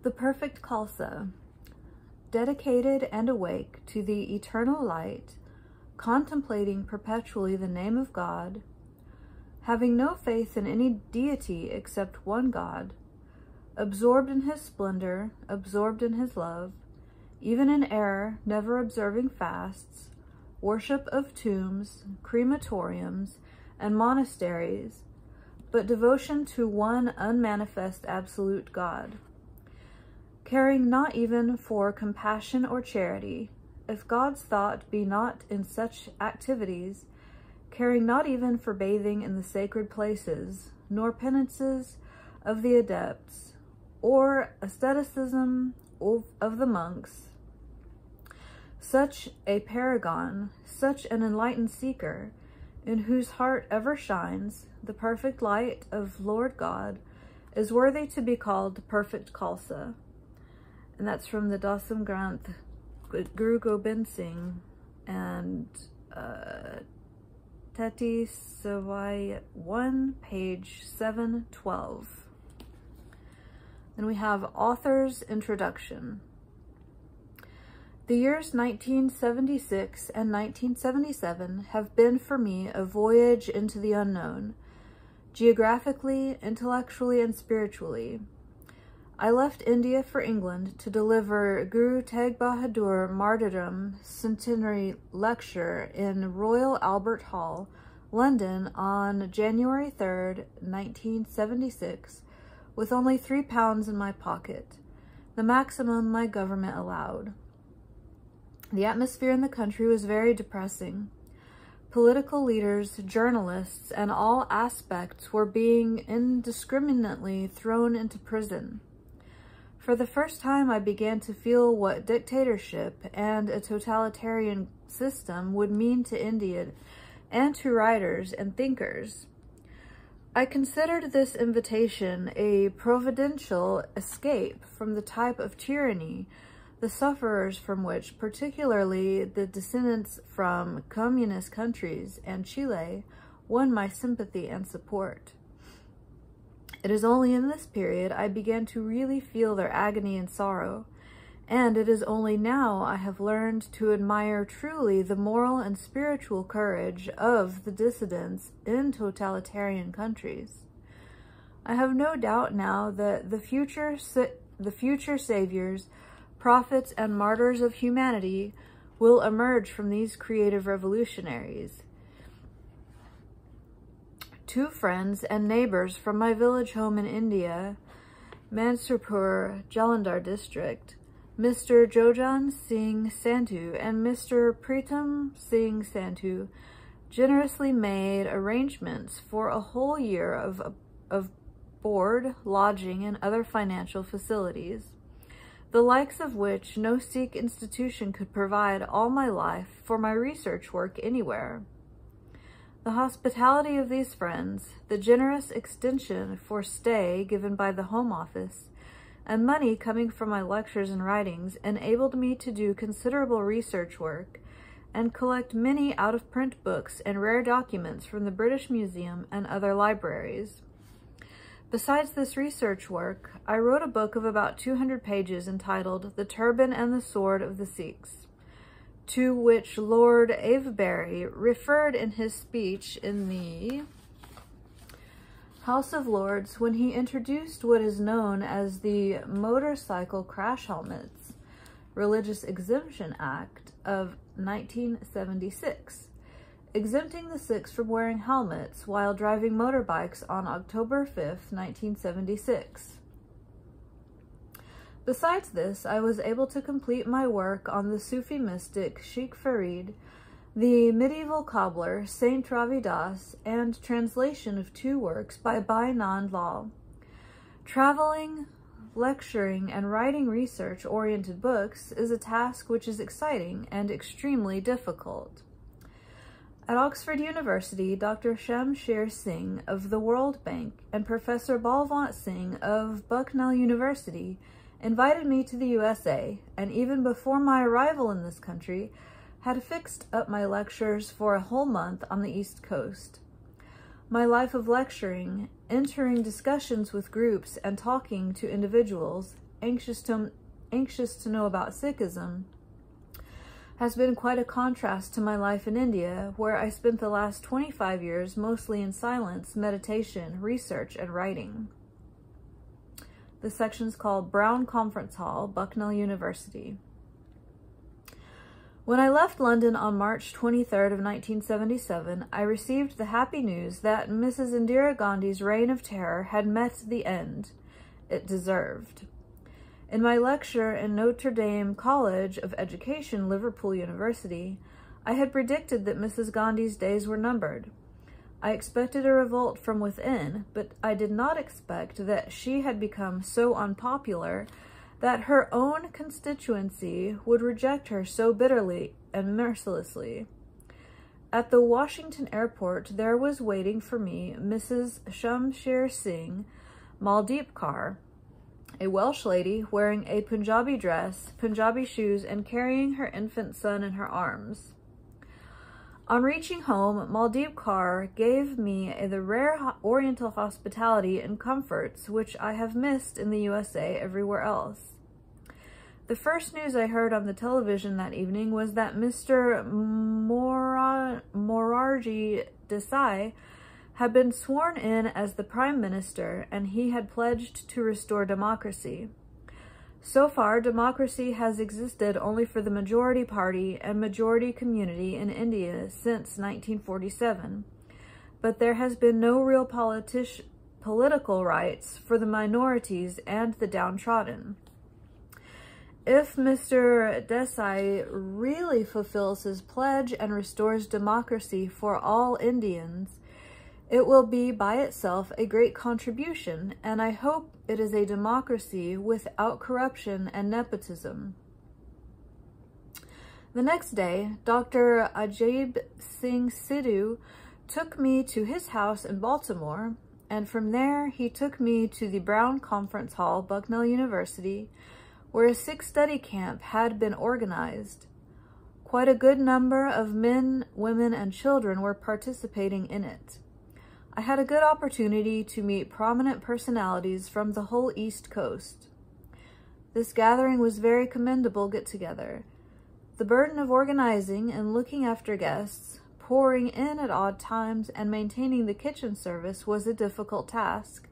The perfect Khalsa, dedicated and awake to the eternal light, contemplating perpetually the name of God, having no faith in any deity except one God, absorbed in his splendor, absorbed in his love, even in error, never observing fasts, worship of tombs, crematoriums, and monasteries, but devotion to one unmanifest absolute God, caring not even for compassion or charity, if God's thought be not in such activities, caring not even for bathing in the sacred places, nor penances of the adepts, or asceticism of the monks, such a paragon, such an enlightened seeker, in whose heart ever shines the perfect light of Lord God, is worthy to be called the perfect Khalsa. And that's from the Dasam Granth, Guru Gobind Singh, and Teti Savai 1, page 712. Then we have author's introduction. The years 1976 and 1977 have been for me a voyage into the unknown, geographically, intellectually, and spiritually. I left India for England to deliver Guru Teg Bahadur Martyrdom Centenary Lecture in Royal Albert Hall, London on January 3rd, 1976, with only £3 in my pocket, the maximum my government allowed. The atmosphere in the country was very depressing. Political leaders, journalists, and all aspects were being indiscriminately thrown into prison. For the first time, I began to feel what dictatorship and a totalitarian system would mean to India and to writers and thinkers. I considered this invitation a providential escape from the type of tyranny, the sufferers from which, particularly the descendants from communist countries and Chile, won my sympathy and support. It is only in this period I began to really feel their agony and sorrow, and it is only now I have learned to admire truly the moral and spiritual courage of the dissidents in totalitarian countries. I have no doubt now that the future saviors, prophets, and martyrs of humanity will emerge from these creative revolutionaries. Two friends and neighbors from my village home in India, Mansurpur, Jalandhar district, Mr. Jojan Singh Sandhu and Mr. Pritam Singh Sandhu, generously made arrangements for a whole year of board, lodging, and other financial facilities, the likes of which no Sikh institution could provide all my life for my research work anywhere. The hospitality of these friends, the generous extension for stay given by the Home Office, and money coming from my lectures and writings enabled me to do considerable research work and collect many out-of-print books and rare documents from the British Museum and other libraries. Besides this research work, I wrote a book of about 200 pages entitled The Turban and the Sword of the Sikhs, to which Lord Avebury referred in his speech in the House of Lords when he introduced what is known as the Motorcycle Crash Helmets Religious Exemption Act of 1976, exempting the Sikhs from wearing helmets while driving motorbikes on October 5th, 1976. Besides this, I was able to complete my work on the Sufi mystic Sheikh Farid, the medieval cobbler Saint Ravidas, and translation of 2 works by Bhai Nand Lal. Traveling, lecturing, and writing research-oriented books is a task which is exciting and extremely difficult. At Oxford University, Dr. Shamsher Singh of the World Bank and Professor Balwant Singh of Bucknell University invited me to the USA, and even before my arrival in this country, had fixed up my lectures for a whole month on the East Coast. My life of lecturing, entering discussions with groups, and talking to individuals anxious to know about Sikhism has been quite a contrast to my life in India, where I spent the last 25 years mostly in silence, meditation, research, and writing. This section's called Brown Conference Hall, Bucknell University. When I left London on March 23rd of 1977, I received the happy news that Mrs. Indira Gandhi's reign of terror had met the end it deserved. In my lecture in Notre Dame College of Education, Liverpool University, I had predicted that Mrs. Gandhi's days were numbered. I expected a revolt from within, but I did not expect that she had become so unpopular that her own constituency would reject her so bitterly and mercilessly. At the Washington airport, there was waiting for me Mrs. Shamsher Singh Maldeepkar, a Welsh lady wearing a Punjabi dress, Punjabi shoes, and carrying her infant son in her arms. On reaching home, Maldeepkar gave me the rare Oriental hospitality and comforts which I have missed in the USA everywhere else. The first news I heard on the television that evening was that Mr. Morarji Desai had been sworn in as the Prime Minister, and he had pledged to restore democracy. So far, democracy has existed only for the majority party and majority community in India since 1947, but there has been no real political rights for the minorities and the downtrodden. If Mr. Desai really fulfills his pledge and restores democracy for all Indians, it will be by itself a great contribution, and I hope it is a democracy without corruption and nepotism. The next day, Dr. Ajib Singh Sidhu took me to his house in Baltimore, and from there he took me to the Brown Conference Hall, Bucknell University, where a Sikh study camp had been organized. Quite a good number of men, women, and children were participating in it. I had a good opportunity to meet prominent personalities from the whole East Coast. This gathering was a very commendable get-together. The burden of organizing and looking after guests, pouring in at odd times, and maintaining the kitchen service was a difficult task,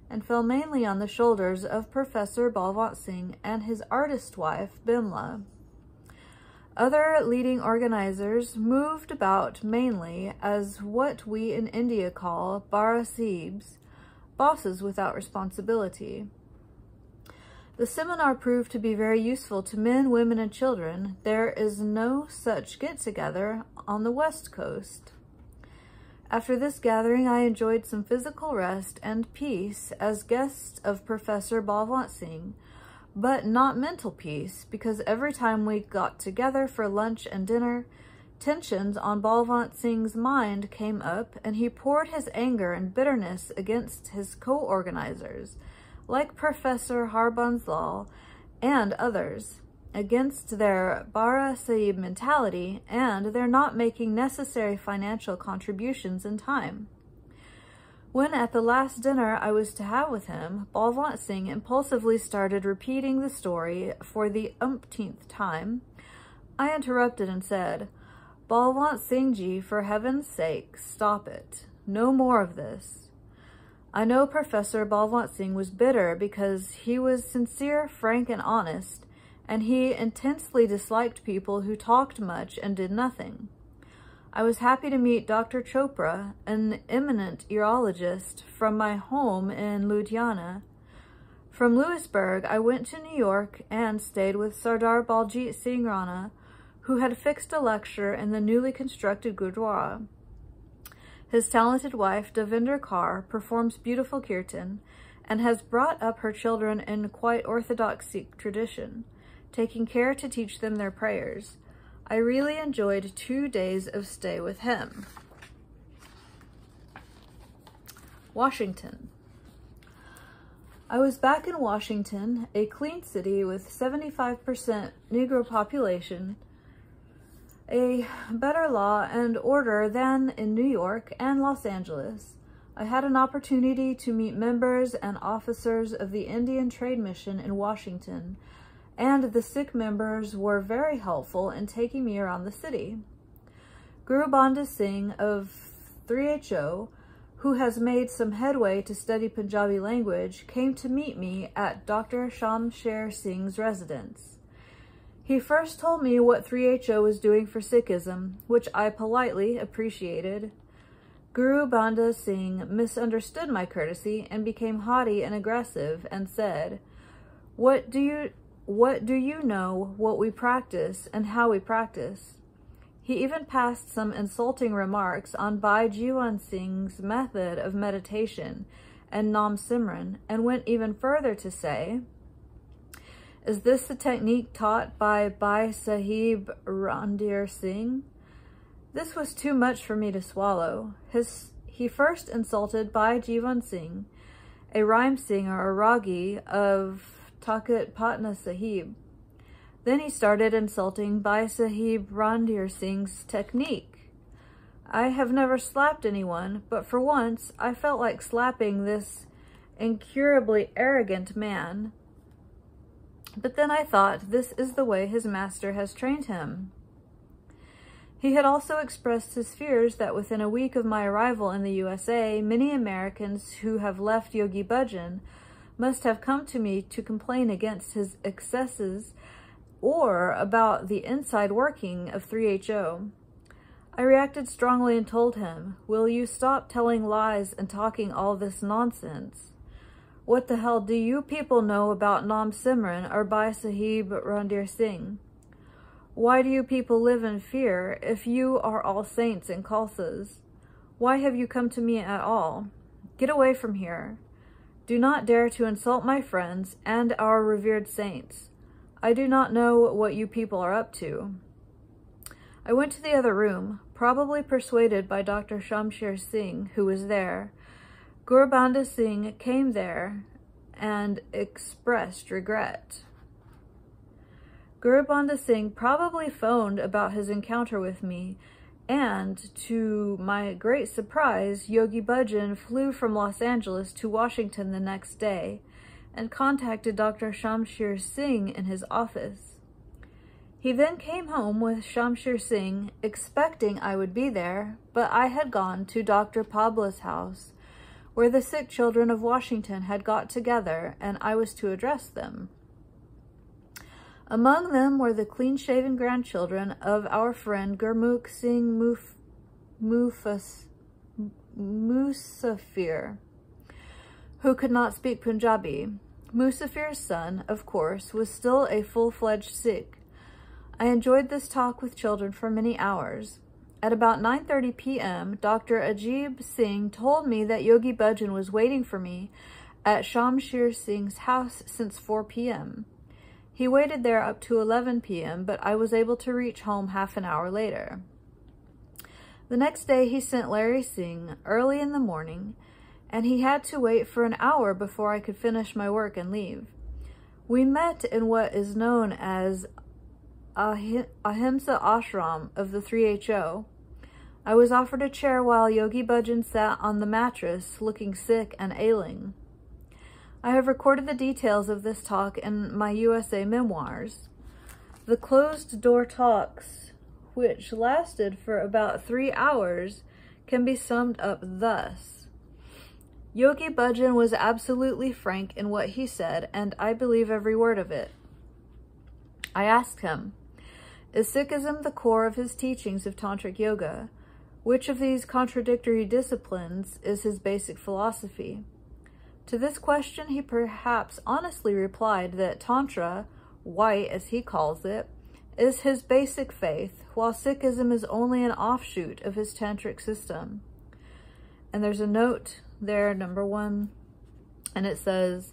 and fell mainly on the shoulders of Professor Balwant Singh and his artist wife, Bimla. Other leading organizers moved about mainly as what we in India call bara sahibs, bosses without responsibility. The seminar proved to be very useful to men, women, and children. There is no such get-together on the West Coast. After this gathering, I enjoyed some physical rest and peace as guest of Professor Balwant Singh, but not mental peace, because every time we got together for lunch and dinner, tensions on Balwant Singh's mind came up, and he poured his anger and bitterness against his co-organizers, like Professor Harbansal and others, against their bara sahib mentality and their not making necessary financial contributions in time. When at the last dinner I was to have with him, Balwant Singh impulsively started repeating the story for the umpteenth time, I interrupted and said, "Balwant Singh ji, for heaven's sake, stop it. No more of this." I know Professor Balwant Singh was bitter because he was sincere, frank, and honest, and he intensely disliked people who talked much and did nothing. I was happy to meet Dr. Chopra, an eminent urologist from my home in Ludhiana. From Lewisburg, I went to New York and stayed with Sardar Baljit Singh Rana, who had fixed a lecture in the newly constructed Gurdwara. His talented wife, Davinder Kaur, performs beautiful kirtan and has brought up her children in quite orthodox Sikh tradition, taking care to teach them their prayers. I really enjoyed 2 days of stay with him. Washington. I was back in Washington, a clean city with 75% Negro population, a better law and order than in New York and Los Angeles. I had an opportunity to meet members and officers of the Indian Trade Mission in Washington, and the Sikh members were very helpful in taking me around the city. Guru Banda Singh of 3HO, who has made some headway to study Punjabi language, came to meet me at Dr. Shamsher Singh's residence. He first told me what 3HO was doing for Sikhism, which I politely appreciated. Guru Banda Singh misunderstood my courtesy and became haughty and aggressive and said, What do you know what we practice and how we practice? He even passed some insulting remarks on Bhai Jiwan Singh's method of meditation and Nam Simran, and went even further to say, Is this the technique taught by Bhai Sahib Randir Singh? This was too much for me to swallow. He first insulted Bhai Jiwan Singh, a rhyme singer or ragi of Takat Patna Sahib. Then he started insulting Bhai Sahib Randir Singh's technique. I have never slapped anyone, but for once I felt like slapping this incurably arrogant man. But then I thought, this is the way his master has trained him. He had also expressed his fears that within a week of my arrival in the USA, many Americans who have left Yogi Bhajan must have come to me to complain against his excesses or about the inside working of 3HO. I reacted strongly and told him, Will you stop telling lies and talking all this nonsense? What the hell do you people know about Nam Simran or Bhai Sahib Randir Singh? Why do you people live in fear if you are all saints and khalsas? Why have you come to me at all? Get away from here. Do not dare to insult my friends and our revered saints. I do not know what you people are up to. I went to the other room, probably persuaded by Dr. Shamsher Singh, who was there. Guru Banda Singh came there and expressed regret. Guru Banda Singh probably phoned about his encounter with me, and to my great surprise, Yogi Bhajan flew from Los Angeles to Washington the next day and contacted Dr. Shamsher Singh in his office. He then came home with Shamsher Singh, expecting I would be there, but I had gone to Dr. Pabla's house, where the Sikh children of Washington had got together, and I was to address them. Among them were the clean-shaven grandchildren of our friend Gurmukh Singh Musafir, who could not speak Punjabi. Musafir's son, of course, was still a full-fledged Sikh. I enjoyed this talk with children for many hours. At about 9:30 p.m., Dr. Ajib Singh told me that Yogi Bhajan was waiting for me at Shamsher Singh's house since 4 p.m. He waited there up to 11 p.m., but I was able to reach home half an hour later. The next day, he sent Larry Singh early in the morning, and he had to wait for an hour before I could finish my work and leave. We met in what is known as Ahimsa Ashram of the 3HO. I was offered a chair while Yogi Bhajan sat on the mattress, looking sick and ailing. I have recorded the details of this talk in my USA memoirs. The closed-door talks, which lasted for about 3 hours, can be summed up thus. Yogi Bhajan was absolutely frank in what he said, and I believe every word of it. I asked him, Is Sikhism the core of his teachings of Tantric yoga? Which of these contradictory disciplines is his basic philosophy? To this question, he perhaps honestly replied that Tantra, white as he calls it, is his basic faith, while Sikhism is only an offshoot of his Tantric system. And there's a note there, number 1, and it says,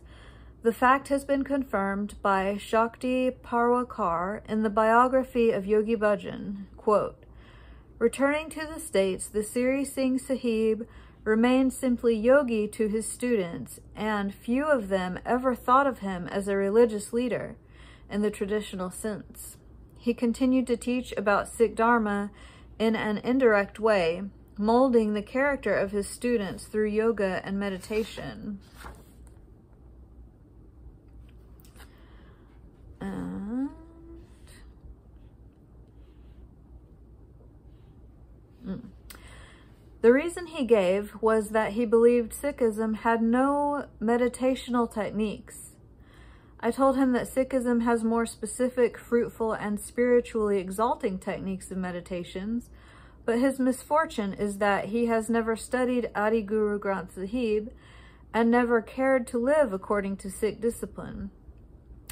The fact has been confirmed by Shakti Parwakar in the biography of Yogi Bhajan, quote, Returning to the States, the Siri Singh Sahib remained simply yogi to his students, and few of them ever thought of him as a religious leader in the traditional sense. He continued to teach about Sikh Dharma in an indirect way, molding the character of his students through yoga and meditation. The reason he gave was that he believed Sikhism had no meditational techniques. I told him that Sikhism has more specific, fruitful, and spiritually exalting techniques of meditations, but his misfortune is that he has never studied Adi Guru Granth Sahib and never cared to live according to Sikh discipline.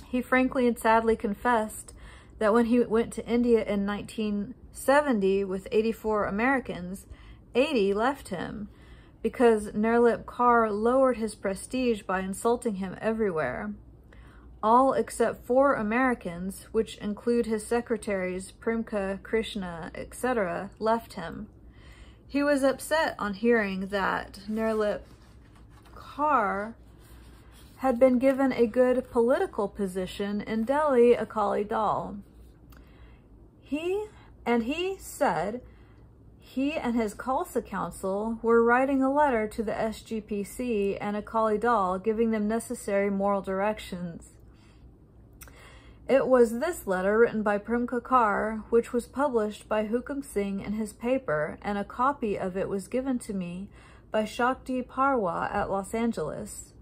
He frankly and sadly confessed that when he went to India in 1970 with 84 Americans, 80 left him because Nirlip Kaur lowered his prestige by insulting him everywhere. All except 4 Americans, which include his secretaries, Primka, Krishna, etc., left him. He was upset on hearing that Nirlip Kaur had been given a good political position in Delhi Akali Dal. He said he and his Khalsa Council were writing a letter to the SGPC and Akali Dal giving them necessary moral directions. It was this letter written by Primka Kaur, which was published by Hukum Singh in his paper, and a copy of it was given to me by Shakti Parwa at Los Angeles.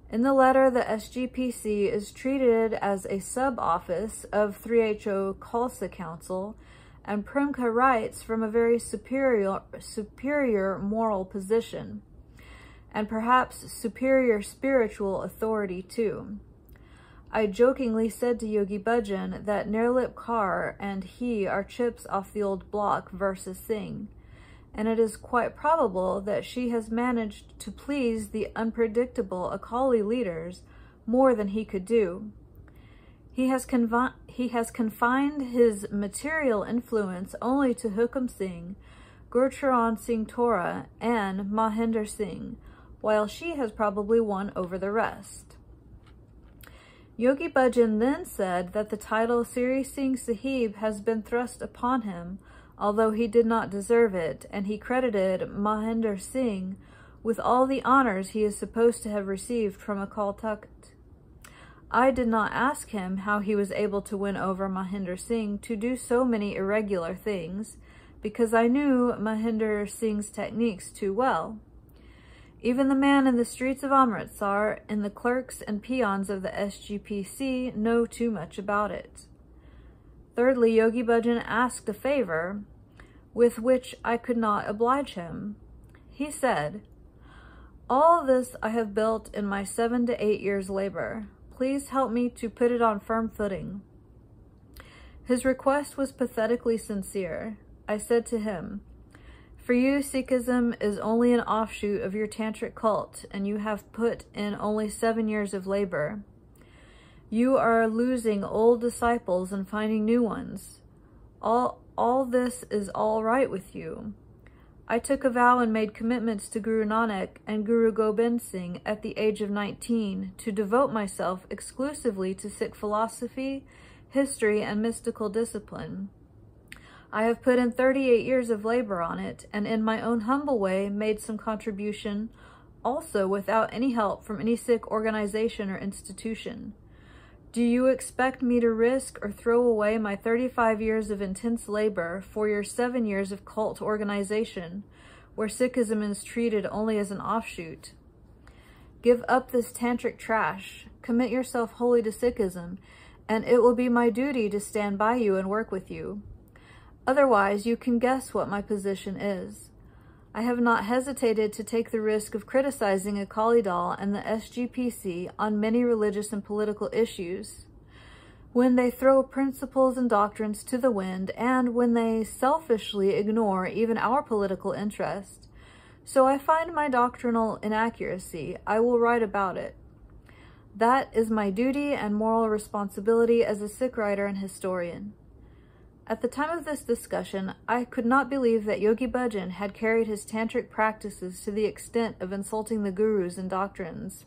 In the letter, the SGPC is treated as a sub-office of 3HO Khalsa Council, and Primka writes from a very superior moral position, and perhaps superior spiritual authority too. I jokingly said to Yogi Bhajan that Nirlip Kaur and he are chips off the old block versus Singh, and it is quite probable that she has managed to please the unpredictable Akali leaders more than he could do. He has confined his material influence only to Hukum Singh, Gurcharan Singh Tora, and Mahinder Singh, while she has probably won over the rest. Yogi Bhajan then said that the title Siri Singh Sahib has been thrust upon him, although he did not deserve it, and he credited Mahinder Singh with all the honors he is supposed to have received from Akal Takht. I did not ask him how he was able to win over Mahinder Singh to do so many irregular things, because I knew Mahinder Singh's techniques too well. Even the man in the streets of Amritsar and the clerks and peons of the SGPC know too much about it. Thirdly, Yogi Bhajan asked a favor with which I could not oblige him. He said, "All this I have built in my 7 to 8 years' labor. Please help me to put it on firm footing." His request was pathetically sincere. I said to him, "For you, Sikhism is only an offshoot of your Tantric cult, and you have put in only 7 years of labor. You are losing old disciples and finding new ones. All this is all right with you. I took a vow and made commitments to Guru Nanak and Guru Gobind Singh at the age of 19 to devote myself exclusively to Sikh philosophy, history, and mystical discipline. I have put in 38 years of labor on it, and in my own humble way made some contribution, also without any help from any Sikh organization or institution. Do you expect me to risk or throw away my 35 years of intense labor for your 7 years of cult organization, where Sikhism is treated only as an offshoot? Give up this tantric trash, commit yourself wholly to Sikhism, and it will be my duty to stand by you and work with you. Otherwise, you can guess what my position is. I have not hesitated to take the risk of criticizing Akali Dal and the SGPC on many religious and political issues, when they throw principles and doctrines to the wind, and when they selfishly ignore even our political interest. So I find my doctrinal inaccuracy. I will write about it. That is my duty and moral responsibility as a Sikh writer and historian." At the time of this discussion, I could not believe that Yogi Bhajan had carried his tantric practices to the extent of insulting the gurus and doctrines.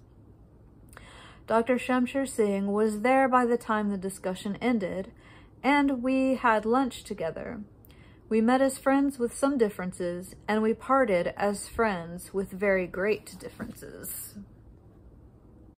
Dr. Shamsher Singh was there by the time the discussion ended, and we had lunch together. We met as friends with some differences, and we parted as friends with very great differences.